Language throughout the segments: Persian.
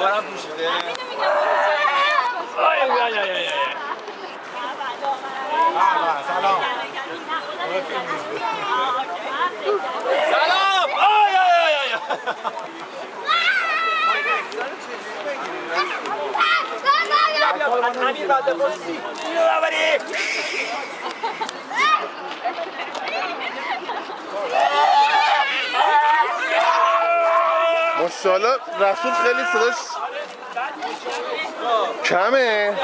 شلوارم پوشیده. سلام. سلام. امیر بعد بازی. ماشاءالله رسول خیلی صداش کمه.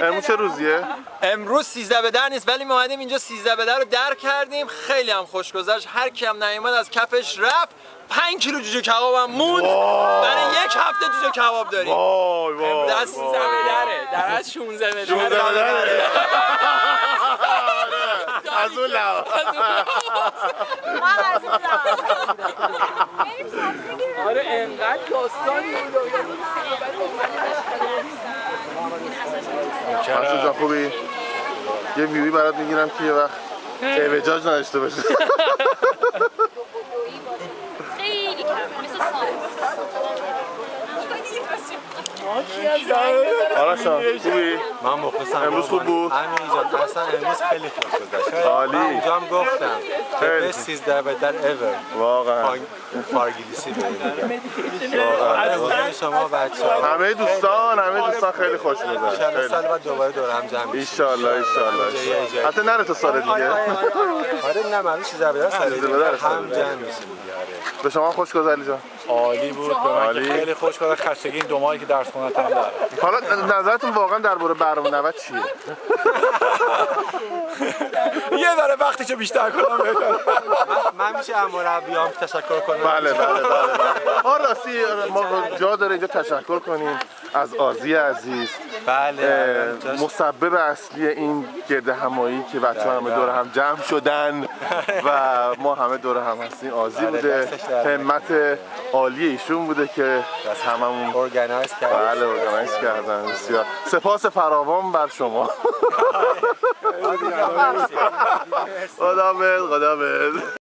امروز چه روزیه؟ امروز 13 به 10 نیست ولی ما اومدیم اینجا 13 به 10 رو درک کردیم. خیلی هم خوش گذشت. هر کی هم نیومد از کفش رفت. 5 کیلو جوجه کباب هم موند. برای یک هفته جوجه کباب داریم. وای وای. در 13 به 10 در از 16 به 10. از اون لحاظ. آره انقدر داستانی بود. مسعود جان خوبی؟ یه ویوی برات میگیرم که یه وقت اعوجاج نداشته باشه. خیلی کم مثل آرش جان خوبی؟ من مخلصم. امروز خوب بود؟ امیر جان اصلا امروز خیلی خوش گذشت. عالی. من اونجا هم گفتم خیلی. 13 به 10 ایور. واقعا. فارگلیسی داریم. واقعا شما بچه‌ها همه دوستان خیلی خوش گذشت. ان سال بعد دوباره دور هم جمع ان بشیم. شاء الله حتی نره تا سال دیگه. آره نه من 13 به 10 سال دیگه هم جمع میشیم. به شما خوش گذشت جان. عالی بود. به من که خیلی خوش گذشت. خستگی این 2 ماهی که درس خوندم هم داره. حالا نظرتون واقعا درباره برنامه 90 چیه؟ یه ذره وقتیشو بیشتر کنم بهتره. من میشه مربیام تشکر کنم. بله. راستی ما جا داره اینجا تشکر کنیم از آزی عزیز. بله. مسبب اصلی این گرد همایی که بچه‌ها همه دور هم جمع شدن و ما همه دور هم هستیم. آزی بوده. همت عالی ایشون بوده که از هممون ارگانایز کردن. بله ارگانایز کردن. بسیار سپاس فراوان بر شما. خداحافظ.